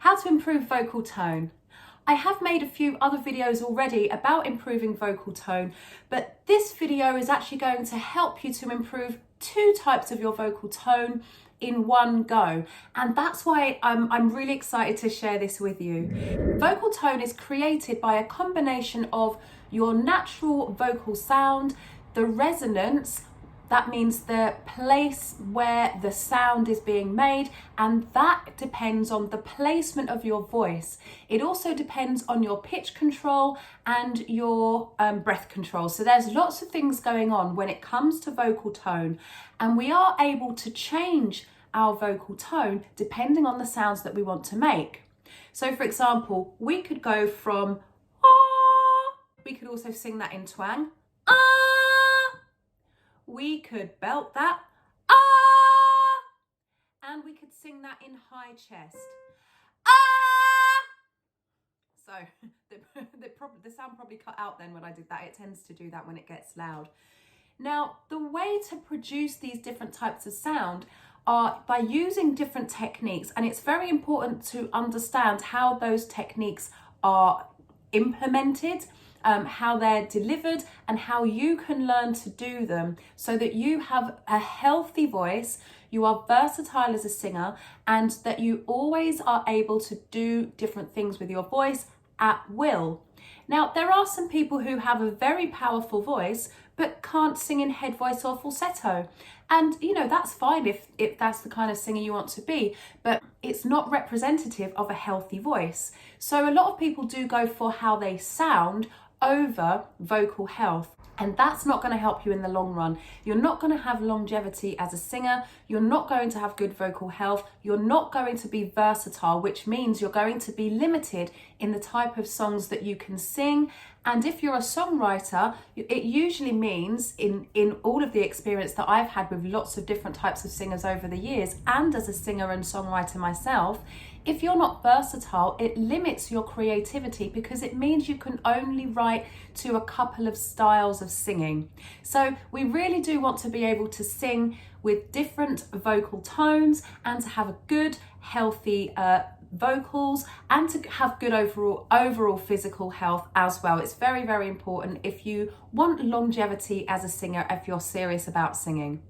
How to improve vocal tone. I have made a few other videos already about improving vocal tone, but this video is actually going to help you to improve two types of your vocal tone in one go. And that's why I'm really excited to share this with you. Vocal tone is created by a combination of your natural vocal sound, the resonance, that means the place where the sound is being made, and that depends on the placement of your voice. It also depends on your pitch control and your breath control. So there's lots of things going on when it comes to vocal tone, and we are able to change our vocal tone depending on the sounds that we want to make. So for example, we could go from ah, we could also sing that in twang, ah. We could belt that, ah, and we could sing that in high chest, ah. So the sound probably cut out then when I did that. It tends to do that when it gets loud. Now, the way to produce these different types of sound are by using different techniques, and it's very important to understand how those techniques are implemented, how they're delivered, and how you can learn to do them so that you have a healthy voice, you are versatile as a singer, and that you always are able to do different things with your voice at will. Now, there are some people who have a very powerful voice but can't sing in head voice or falsetto. And you know, that's fine if that's the kind of singer you want to be, but it's not representative of a healthy voice. So a lot of people do go for how they sound over vocal health, and that's not going to help you in the long run. You're not going to have longevity as a singer, you're not going to have good vocal health, you're not going to be versatile, which means you're going to be limited in the type of songs that you can sing. And if you're a songwriter, it usually means, in all of the experience that I've had with lots of different types of singers over the years, and as a singer and songwriter myself, if you're not versatile, it limits your creativity because it means you can only write to a couple of styles of singing. So we really do want to be able to sing with different vocal tones and to have a good, healthy vocals, and to have good overall physical health as well. It's very, very important if you want longevity as a singer, if you're serious about singing.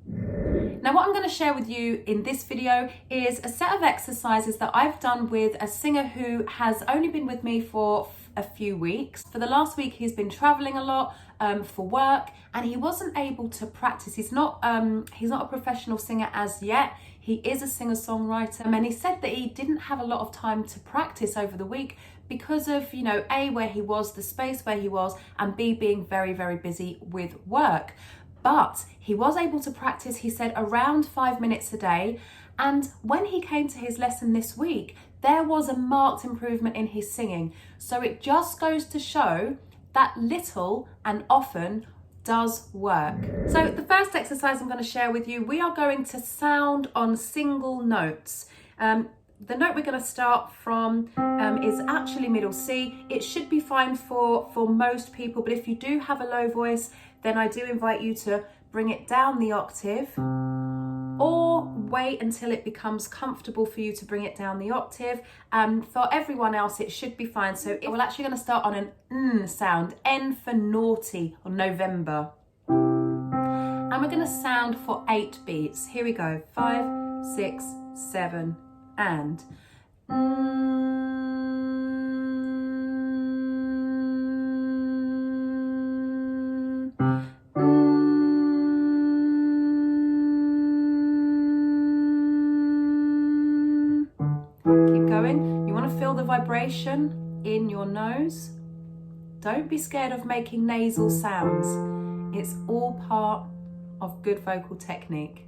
Now, what I'm going to share with you in this video is a set of exercises that I've done with a singer who has only been with me for a few weeks. For the last week, he's been traveling a lot for work, and he wasn't able to practice. He's not a professional singer as yet. He is a singer-songwriter, and he said that he didn't have a lot of time to practice over the week because of, you know, A, where he was, the space where he was, and B, being very, very busy with work. But he was able to practice, he said, around 5 minutes a day. And when he came to his lesson this week, there was a marked improvement in his singing. So it just goes to show that little and often does work. So the first exercise I'm going to share with you, we are going to sound on single notes. The note we're going to start from is actually middle C. It should be fine for most people, but if you do have a low voice, then I do invite you to bring it down the octave, or wait until it becomes comfortable for you to bring it down the octave. For everyone else, it should be fine. So we're actually going to start on an N sound, N for naughty, or November. And we're going to sound for 8 beats. Here we go, 5, 6, 7, and the vibration in your nose. Don't be scared of making nasal sounds. It's all part of good vocal technique.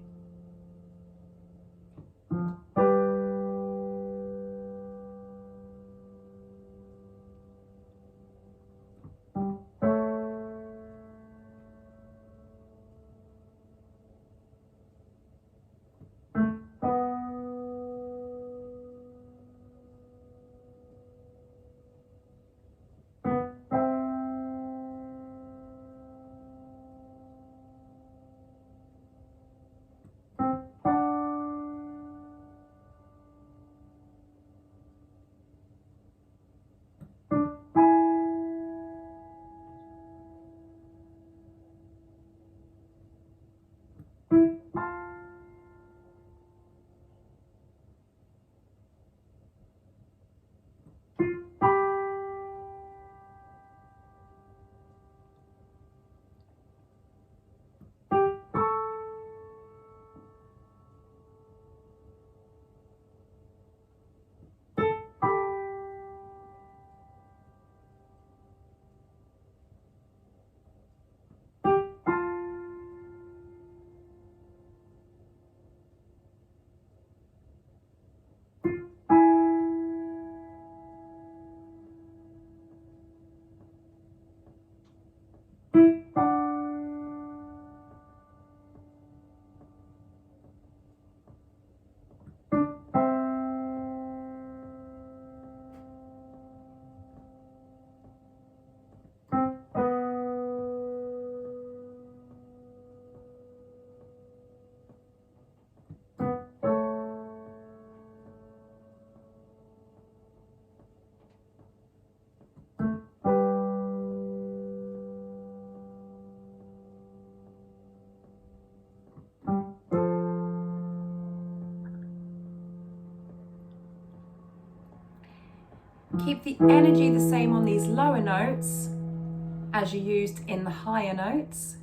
Keep the energy the same on these lower notes as you used in the higher notes.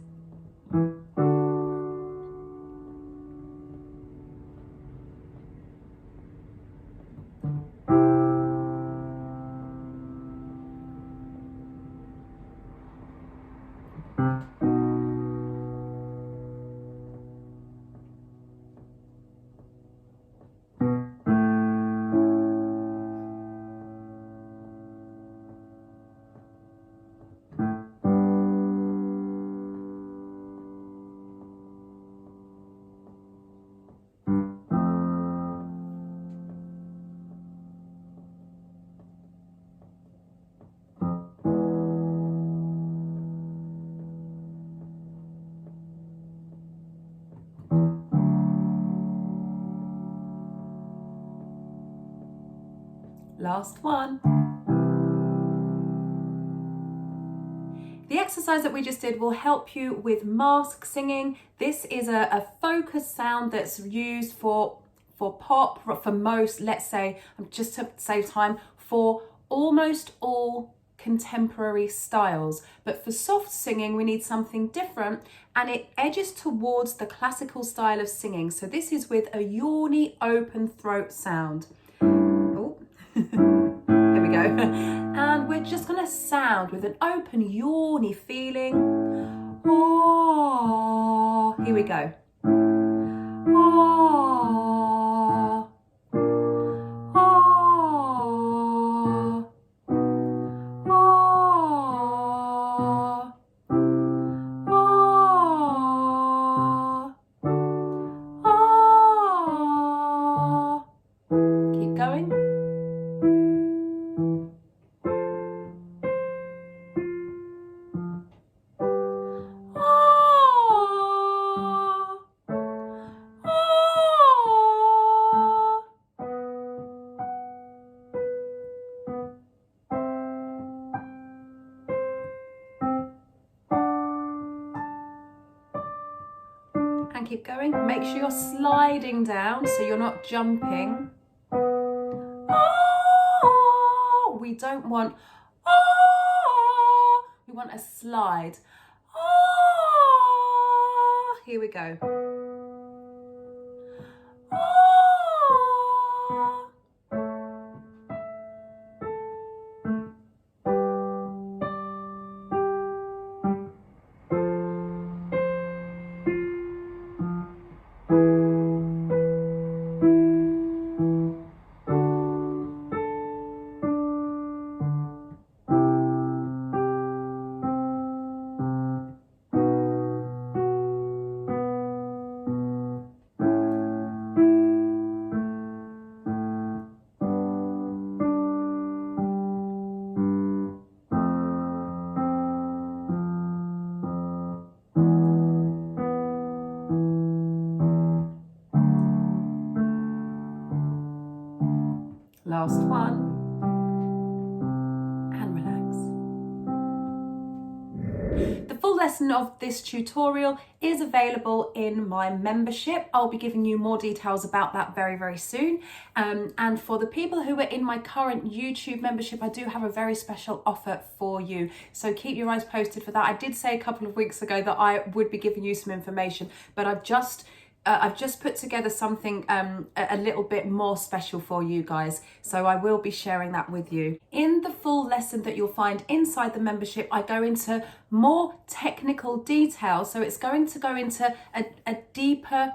Last one. The exercise that we just did will help you with mask singing. This is a focused sound that's used for pop, for most, let's say, just to save time, for almost all contemporary styles. But for soft singing, we need something different, and it edges towards the classical style of singing. So this is with a yawny open throat sound. Oh. Here we go. And we're just going to sound with an open, yawny feeling. Oh, here we go. Oh, oh, oh, oh, oh. Keep going. And keep going. Make sure you're sliding down so you're not jumping. Oh, we don't want oh, we want a slide. Oh, here we go. Oh. Last one. And relax. The full lesson of this tutorial is available in my membership. I'll be giving you more details about that very, very soon. And for the people who are in my current YouTube membership, I do have a very special offer for you. So keep your eyes posted for that. I did say a couple of weeks ago that I would be giving you some information, but I've just put together something a little bit more special for you guys. So I will be sharing that with you. In the full lesson that you'll find inside the membership, I go into more technical detail. So it's going to go into a deeper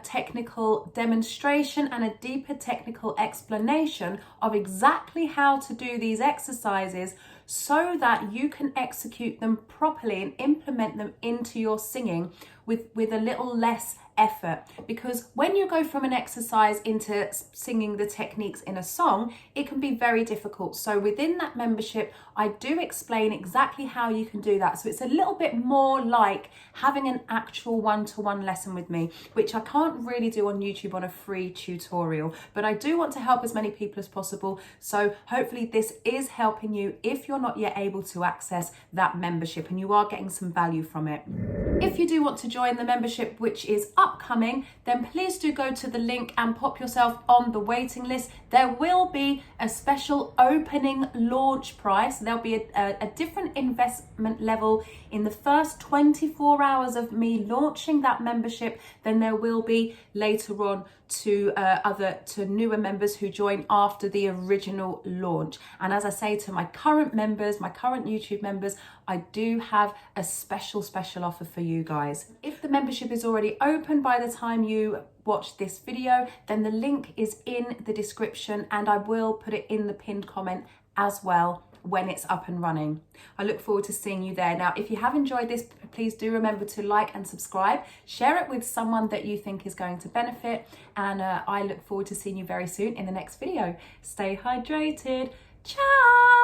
technical demonstration and a deeper technical explanation of exactly how to do these exercises so that you can execute them properly and implement them into your singing with a little less effort. Because when you go from an exercise into singing the techniques in a song, it can be very difficult. So within that membership, I do explain exactly how you can do that. So it's a little bit more like having an actual one-to-one lesson with me, which I can't really do on YouTube on a free tutorial, but I do want to help as many people as possible. So hopefully this is helping you if you're not yet able to access that membership and you are getting some value from it. If you do want to join the membership, which is up upcoming, then please do go to the link and pop yourself on the waiting list. There will be a special opening launch price. There'll be a different investment level in the first 24 hours of me launching that membership than there will be later on to newer members who join after the original launch. And as I say to my current members, my current YouTube members, I do have a special offer for you guys. If the membership is already open by the time you watch this video, then the link is in the description and I will put it in the pinned comment as well when it's up and running. I look forward to seeing you there. Now, if you have enjoyed this, please do remember to like and subscribe. Share it with someone that you think is going to benefit. And I look forward to seeing you very soon in the next video. Stay hydrated. Ciao!